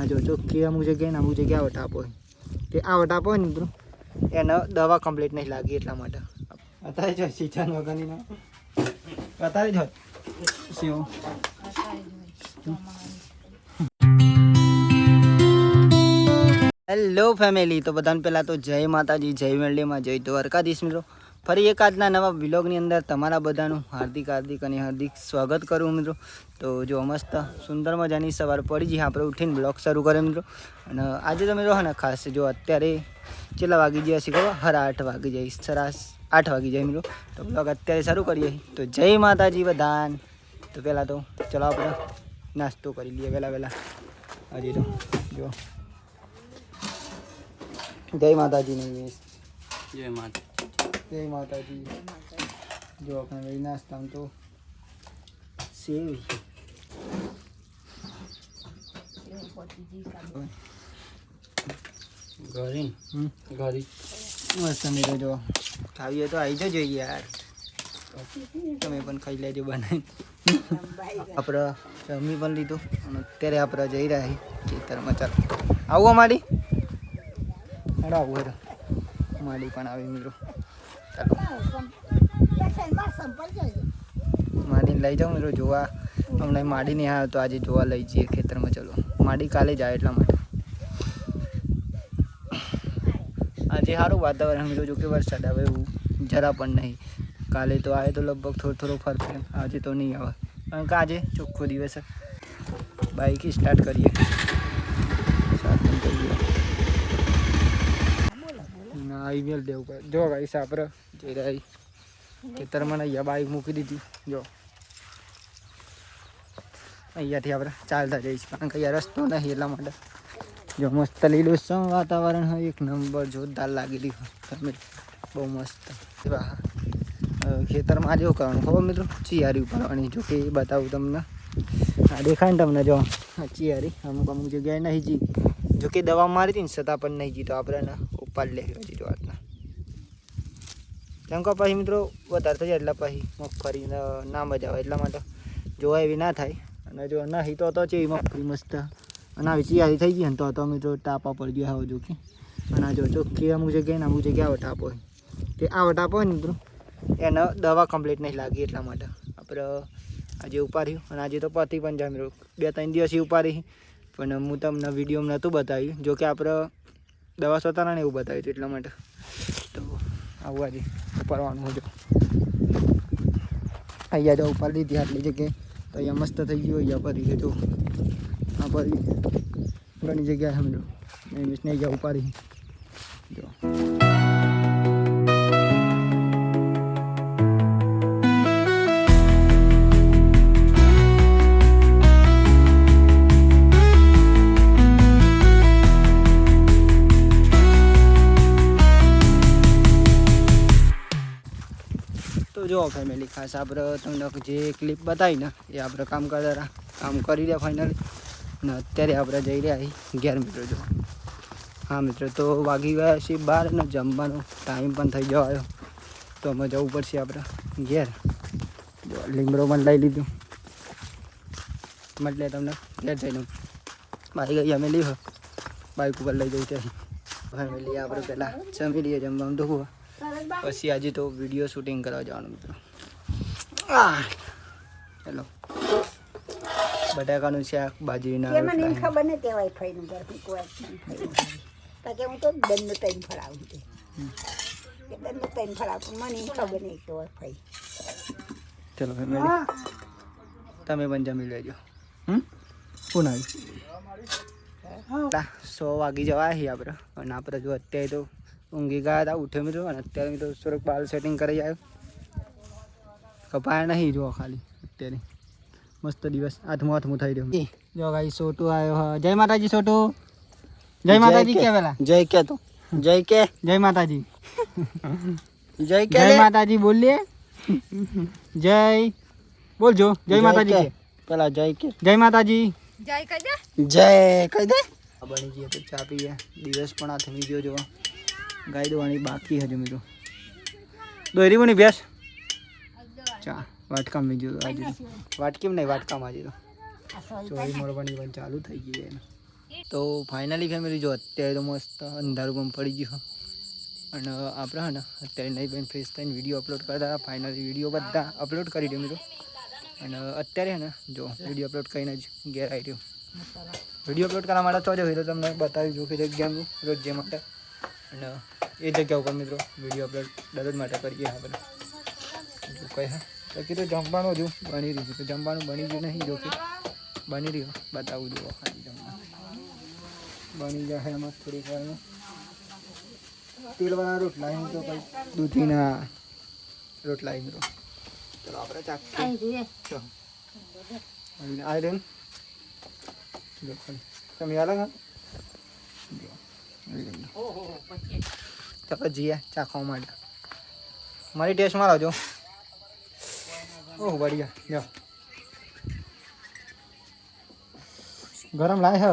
જો ચોખ્ખી અમુક જગ્યાએ ને અમુક જગ્યાએ આવટ આપો તે આવટ આપો ને મિત્રો એને દવા કમ્પ્લીટ નહીં લાગી એટલા માટે અત્યારે જો સિંચાણ વગરની ના અત્યારે જો શિવ હેલો ફેમિલી તો બધાને પહેલાં તો જય માતાજી જય મેરડીમાં જય દ્વારકાધીશ મિત્રો ફરી એક આજના નવા વ્લોગની અંદર તમારા બધાનું હાર્દિક અને હાર્દિક સ્વાગત કરું મિત્રો તો જો મસ્ત સુંદર મજાની સવાર પડી જઈએ આપણે ઉઠીને બ્લોગ શરૂ કરે મિત્રો અને આજે તો મિત્રો હા ને ખાસ જો અત્યારે કેટલા વાગી ગયા છે ખબર 8:30 વાગી જાય 8 વાગી જાય મિત્રો તો બ્લોગ અત્યારે શરૂ કરીએ તો જય માતાજી બધાન તો પહેલાં તો ચલો આપણે નાસ્તો કરી લઈએ વહેલા હજી તો જો જય માતાજી નહીં જય માતાજી જો આપણે ભાઈ નાસ્તામાં તો સેવ ઘરી મસ્ત મિત્રો જો ખાવીએ તો આવી જજો યાર તમે પણ ખાઈ લેજો બનાવી આપણે જમી પણ લીધું અને અત્યારે આપણે જઈ રહ્યા ખેતરમાં ચાલો આવું અમારી આવું માડી પણ આવી મિત્રો ચાલો માડીને લઈ જાઉં મિત્રો જોવા હમણાં માડી નહીં આવ્યો તો આજે જોવા લઈ જઈએ ખેતરમાં ચલો માડી કાલે જાય એટલા માટે આજે સારું વાતાવરણ મિત્રો જો કે વરસાદ આવે એવું જરા પણ નહીં કાલે તો આવે તો લગભગ થોડો ફરક આજે તો નહીં આવે કારણ કે આજે ચોખ્ખો દિવસ બાઇક સ્ટાર્ટ કરીએ ઈમેલ દેવું પડે જો ગાઈસ આપણે જઈ રહ્યા ખેતરમાં અહીંયા બાઇક મૂકી દીધી જો અહીંયાથી આપણે ચાલતા જઈશું કારણ કે અહીંયા રસ્તો નહીં એટલા માટે જો મસ્ત લીલુંછમ વાતાવરણ હોય એક નંબર જોરદાર લાગેલી તમે બહુ મસ્ત ખેતરમાં આજે એવું કરવાનું ખબર મિત્રો ચિયારી ઉપાડવાની જો કે એ બતાવું તમને આ દેખાય ને તમને જો ચિયારી અમુક જગ્યાએ નહીં જી જો કે દવા મારી હતી ને છતાં પણ નહીં જીતો આપણે ઉપાડ લે હજી જો આજના કેમ કે પછી મિત્રો વધારે થઈ જાય એટલે પછી મગફળી ના મજા આવે એટલા માટે જોવા એવી ના થાય અને જો નહીં તો છે એ મગફળી મસ્ત અને આવી ચિયારી થઈ ગઈ ને તો મિત્રો ટાપા પર ગયા હોય જો કે અને જો ચોખ્ખી અમુક જગ્યાએ ને અમુક જગ્યાએ આવટ આપો હોય તે આવટ આપો ને મિત્રો એને દવા કમ્પ્લીટ નહીં લાગી એટલા માટે આપણે આજે ઉપાડ્યું અને આજે તો પતિ પણ જાય મિત્રો 2-3 દિવસથી ઉપાડી પણ હું તમને વિડીયોમાં નહોતું બતાવ્યું જો કે આપણે દવા સ્વતાને એવું બતાવ્યું હતું એટલા માટે તો આવું આજે ઉપાડવાનું હોય અહીંયા જો ઉપાડી દીધી આટલી જગ્યાએ તો અહીંયા મસ્ત થઈ ગયું અહીંયા પરી છે જો આ પરી ઘણી જગ્યાએ સમજો નહીં અહીંયા ઉપાડી જો જો ફેમિલી ખાસ આપણે તમને જે ક્લિપ બતાવી ને એ આપણે કામ કરી રહ્યા ફાઇનલી ને અત્યારે આપણે જઈ રહ્યા ઘેર મિત્રો જો હા મિત્રો તો વાગી ગયા છે 12 અને જમવાનો ટાઈમ પણ થઈ ગયો આવ્યો તો અમે જવું પડશે આપણે ઘેર જો લીમડો પણ લઈ લીધું એટલે તમને ઘેર જઈને બાઈક અમે લીધો બાઈક ઉપર લઈ જવું છે ફેમિલી આપણે પહેલાં જમી લઈએ જમવાનું તો પછી આજે તો વિડીયો શૂટિંગ કરવા જવાનું મિત્રો ચલો બટાકાનું શાક બાજરીના મને ખબર ને કેવાય ફઈનું ઘર કોઈ કે હું તો દંડ તૈન ફળાવું કે દંડ તૈન ફળાવું મને ખબર નહીં કેવાય ફઈ ચલો ફેમિલી તમે પણ જમી લેજો કોણ આવ્યું 100 વાગી જવા છીએ આપણે અને આપણે જો અત્યારે તો ઊંઘી ગયા હતા ઉઠે મિત્રો અને અત્યારે મિત્રો થોડુંક બાલ સેટિંગ કરી આવ્યો કપાયા નહીં જો ખાલી અત્યારે મસ્ત દિવસ હાથમાં થઈ રહ્યો જો ભાઈ છોટુ આવ્યો જય માતાજી છોટુ જય માતાજી કે પેલા જય કે તો જય માતાજી જય માતાજી બોલીએ જય બોલજો જય માતાજી કે પેલા જય માતાજી જય કહી દે બની ગઈ તો ચા પીએ દિવસ પણ આ થમી ગયો જો ગાય દોવાની બાકી હજુ મિત્રો દોરી બની બેસ ચા વાટકામ બીજું આજે વાટકીમ નહીં વાટકામ આજે તો ચોરી મળવાની પણ ચાલુ થઈ ગઈ એને તો ફાઇનલી ફેમિલી જો અત્યારે તો મસ્ત અંધારું પણ પડી ગયું અને આપણે હે ને અત્યારે નહીં પણ ફ્રેશ થઈને વિડીયો અપલોડ કરતા હતા. ફાઇનલી વિડીયો બધા અપલોડ કરી દઉં મિત્રો અને અત્યારે હે ને જો વિડીયો અપલોડ કરીને જ ઘેર આવી રહ્યો. વિડીયો અપલોડ કરવા માટે તો જ હોય તો તમને બતાવી જો કે જગ્યાનું રોજ જે માટે અને એ જગ્યા ઉપર મિત્રો વિડીયો અપલોડ દરરોજ માટે કરીએ આપણે. કહે હા બાકી તો જમવાનું હજુ બની રહ્યું છે તો જમવાનું બની ગયું નહીં જો કે બની રહ્યું બતાવું જુઓ ખાલી જમવાનું બની જશે એમાં થોડીક વારમાં તેલવાળા રોટલા એમ તો કંઈ દૂધીના રોટલા મિત્રો ચલો આપણે ચાખીએ આ રેન જો તમે યાદ હા ચાલો જઈએ ચાખવા માટે મારી ટેસ્ટમાં લાવજો. ઓહ બઢિયા જો ગરમ લાય હે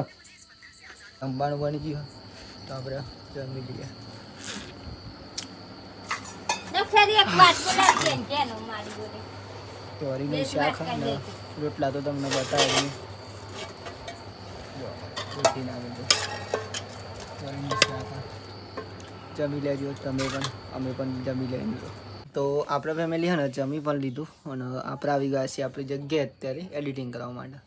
જમવાનું બની ગયું તો આપણે જમી લઈએ. ચોરીનું શાક અને રોટલા તો તમને બતાવી રોટી ના ચોરીનું શાક જમી લેજો તમે પણ અમે પણ જમી લઈએ. તો આપણે ફેમિલી છે ને જમી પણ લીધું અને આપણે આવી ગયા છીએ આપણી જગ્યાએ અત્યારે એડિટિંગ કરવા માટે.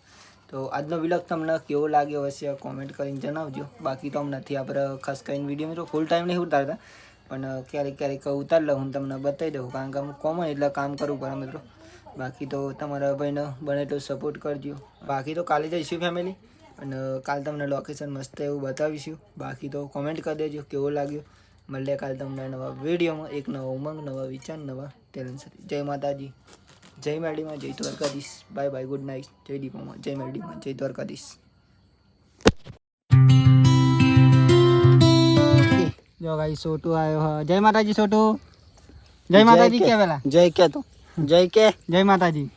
તો આજનો વિલોગ તમને કેવો લાગ્યો હશે કોમેન્ટ કરીને જણાવજો. બાકી તો નથી આપણે ખાસ કરીને વિડીયો મિત્રો ફૂલ ટાઈમ નહીં ઉતારતા પણ ક્યારેક ક્યારેક ઉતારી લઉં હું તમને બતાવી દઉં કારણ કે હું કોમન એટલે કામ કરવું પડે મિત્રો. બાકી તો તમારા ભાઈને બને તો સપોર્ટ કરજો. બાકી તો કાલે જઈશું ફેમિલી અને કાલે તમને લોકેશન મસ્ત એવું બતાવીશું. બાકી તો કોમેન્ટ કરી દેજો કેવો લાગ્યો. મળીએ કાલે તમને નવા વિડીયોમાં એક નવા ઉમંગ નવા વિચાર નવા ટેલેન્ટ સાથે. જય માતાજી જય મેરડીમાં જય Dwarkadhish. Bye bye good night. જય દીપામાં જય મેરડીમાં જય દ્વારકાધીશ. જો ભાઈ સોટુ આવ્યો. જય માતાજી સોટુ. જય માતાજી કે પેલા જય કે તો જય કે જય માતાજી.